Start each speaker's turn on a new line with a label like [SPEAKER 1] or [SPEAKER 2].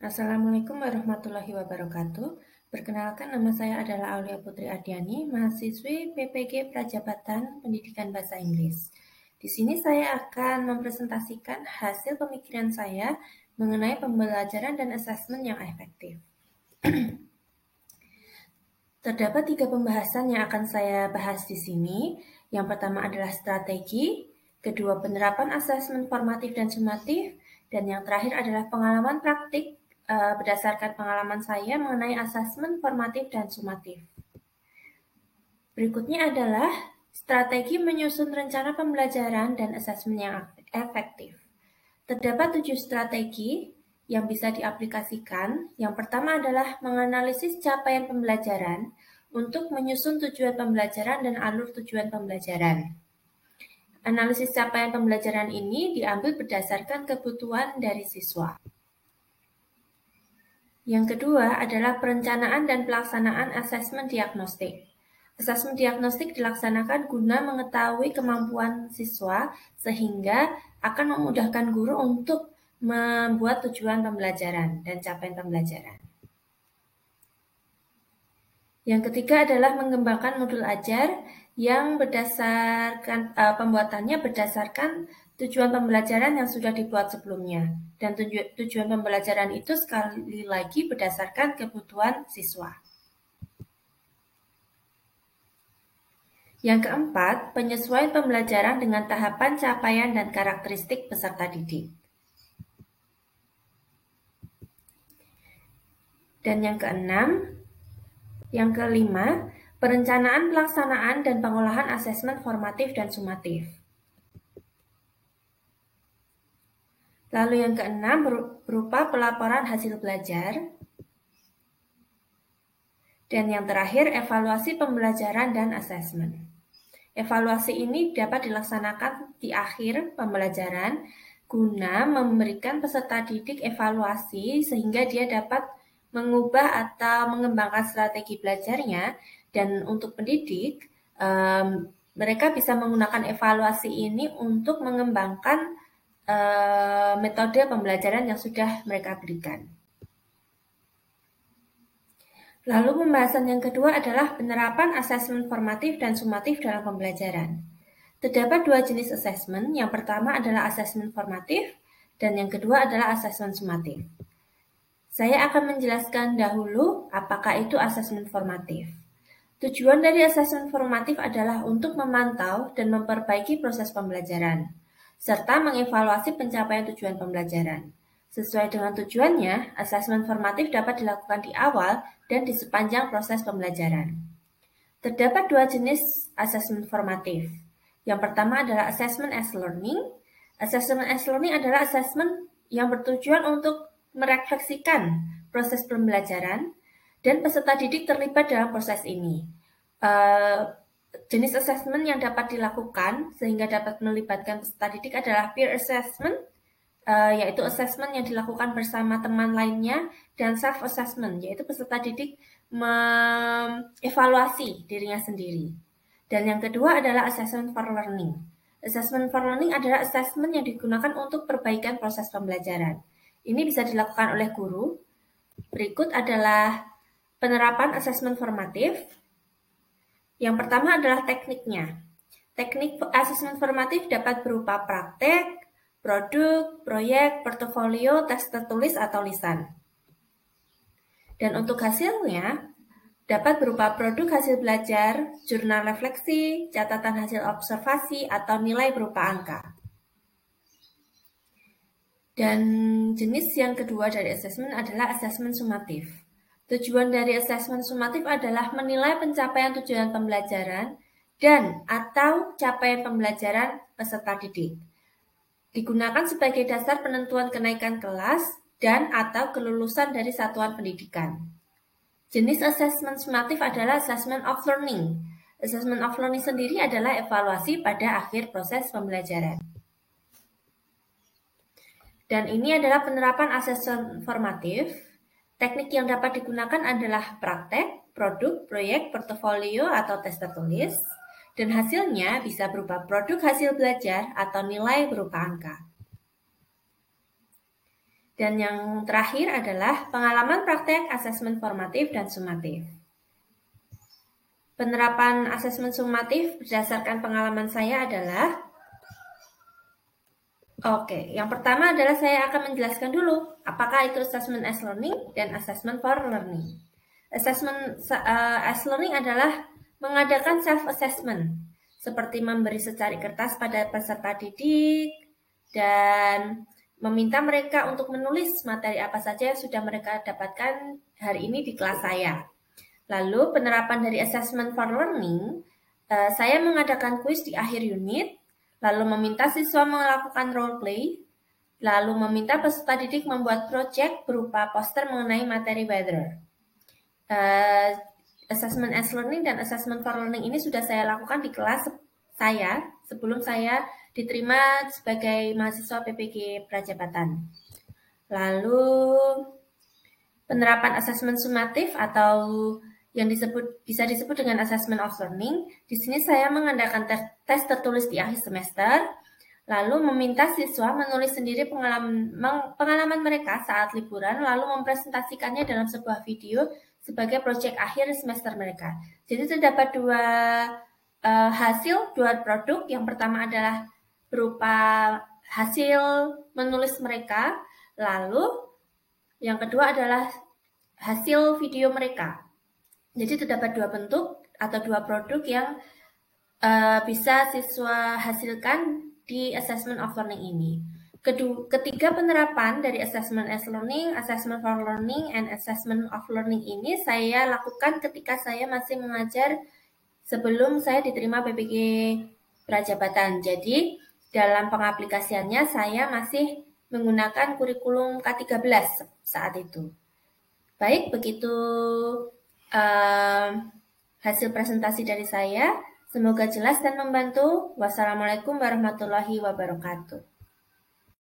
[SPEAKER 1] Assalamualaikum warahmatullahi wabarakatuh. Perkenalkan, nama saya adalah Aulia Putri Ardiani, mahasiswi PPG Prajabatan Pendidikan Bahasa Inggris. Di sini saya akan mempresentasikan hasil pemikiran saya mengenai pembelajaran dan asesmen yang efektif. Terdapat 3 pembahasan yang akan saya bahas di sini. Yang pertama adalah strategi, kedua penerapan asesmen formatif dan sumatif, dan yang terakhir adalah pengalaman praktik berdasarkan pengalaman saya mengenai asesmen formatif dan sumatif. Berikutnya adalah strategi menyusun rencana pembelajaran dan asesmen yang efektif. Terdapat 7 strategi yang bisa diaplikasikan. Yang pertama adalah menganalisis capaian pembelajaran untuk menyusun tujuan pembelajaran dan alur tujuan pembelajaran. Analisis capaian pembelajaran ini diambil berdasarkan kebutuhan dari siswa. Yang kedua adalah perencanaan dan pelaksanaan asesmen diagnostik. Asesmen diagnostik dilaksanakan guna mengetahui kemampuan siswa sehingga akan memudahkan guru untuk membuat tujuan pembelajaran dan capaian pembelajaran. Yang ketiga adalah mengembangkan modul ajar yang berdasarkan pembuatannya berdasarkan tujuan pembelajaran yang sudah dibuat sebelumnya. Dan tujuan pembelajaran itu sekali lagi berdasarkan kebutuhan siswa. Yang keempat, penyesuaian pembelajaran dengan tahapan capaian dan karakteristik peserta didik. Dan yang kelima, perencanaan, pelaksanaan, dan pengolahan asesmen formatif dan sumatif. Lalu yang keenam berupa pelaporan hasil belajar. Dan yang terakhir, evaluasi pembelajaran dan asesmen. Evaluasi ini dapat dilaksanakan di akhir pembelajaran guna memberikan peserta didik evaluasi sehingga dia dapat mengubah atau mengembangkan strategi belajarnya, dan untuk pendidik mereka bisa menggunakan evaluasi ini untuk mengembangkan metode pembelajaran yang sudah mereka berikan. Lalu pembahasan yang kedua adalah penerapan asesmen formatif dan sumatif dalam pembelajaran. Terdapat 2 jenis asesmen, yang pertama adalah asesmen formatif dan yang kedua adalah asesmen sumatif. Saya akan menjelaskan dahulu apakah itu asesmen formatif. Tujuan dari asesmen formatif adalah untuk memantau dan memperbaiki proses pembelajaran, serta mengevaluasi pencapaian tujuan pembelajaran. Sesuai dengan tujuannya, asesmen formatif dapat dilakukan di awal dan di sepanjang proses pembelajaran. Terdapat 2 jenis asesmen formatif. Yang pertama adalah assessment as learning. Assessment as learning adalah asesmen yang bertujuan untuk merefleksikan proses pembelajaran dan peserta didik terlibat dalam proses ini. Jenis assessment yang dapat dilakukan sehingga dapat melibatkan peserta didik adalah peer assessment, yaitu assessment yang dilakukan bersama teman lainnya, dan self-assessment, yaitu peserta didik mengevaluasi dirinya sendiri. Dan yang kedua adalah assessment for learning. Assessment for learning adalah assessment yang digunakan untuk perbaikan proses pembelajaran. Ini bisa dilakukan oleh guru. Berikut adalah penerapan asesmen formatif. Yang pertama adalah tekniknya. Teknik asesmen formatif dapat berupa praktek, produk, proyek, portofolio, tes tertulis, atau lisan. Dan untuk hasilnya dapat berupa produk hasil belajar, jurnal refleksi, catatan hasil observasi, atau nilai berupa angka. Dan jenis yang kedua dari asesmen adalah asesmen sumatif. Tujuan dari asesmen sumatif adalah menilai pencapaian tujuan pembelajaran dan atau capaian pembelajaran peserta didik. Digunakan sebagai dasar penentuan kenaikan kelas dan atau kelulusan dari satuan pendidikan. Jenis asesmen sumatif adalah assessment of learning. Assessment of learning sendiri adalah evaluasi pada akhir proses pembelajaran. Dan ini adalah penerapan asesmen formatif. Teknik yang dapat digunakan adalah praktek, produk, proyek, portofolio, atau tes tertulis. Dan hasilnya bisa berupa produk hasil belajar atau nilai berupa angka. Dan yang terakhir adalah pengalaman praktek asesmen formatif dan sumatif. Penerapan asesmen sumatif berdasarkan pengalaman saya adalah yang pertama adalah saya akan menjelaskan dulu apakah itu assessment as learning dan assessment for learning. Assessment as learning adalah mengadakan self-assessment, seperti memberi secari kertas pada peserta didik dan meminta mereka untuk menulis materi apa saja yang sudah mereka dapatkan hari ini di kelas saya. Lalu penerapan dari assessment for learning, saya mengadakan kuis di akhir unit, lalu meminta siswa melakukan role play, lalu meminta peserta didik membuat project berupa poster mengenai materi weather. Assessment as learning dan assessment for learning ini sudah saya lakukan di kelas saya sebelum saya diterima sebagai mahasiswa PPG Prajabatan. Lalu penerapan assessment sumatif atau yang bisa disebut dengan assessment of learning. Di sini saya mengadakan tes tertulis di akhir semester, lalu meminta siswa menulis sendiri pengalaman mereka saat liburan, lalu mempresentasikannya dalam sebuah video sebagai proyek akhir semester mereka. Jadi terdapat dua produk. Yang pertama adalah berupa hasil menulis mereka, lalu yang kedua adalah hasil video mereka. Jadi terdapat dua bentuk atau dua produk yang bisa siswa hasilkan di assessment of learning ini. Ketiga penerapan dari assessment as learning, assessment for learning, and assessment of learning ini saya lakukan ketika saya masih mengajar sebelum saya diterima PPG Prajabatan. Jadi dalam pengaplikasiannya saya masih menggunakan kurikulum K13 saat itu. Baik, begitu hasil presentasi dari saya. Semoga jelas dan membantu. Wassalamualaikum warahmatullahi wabarakatuh.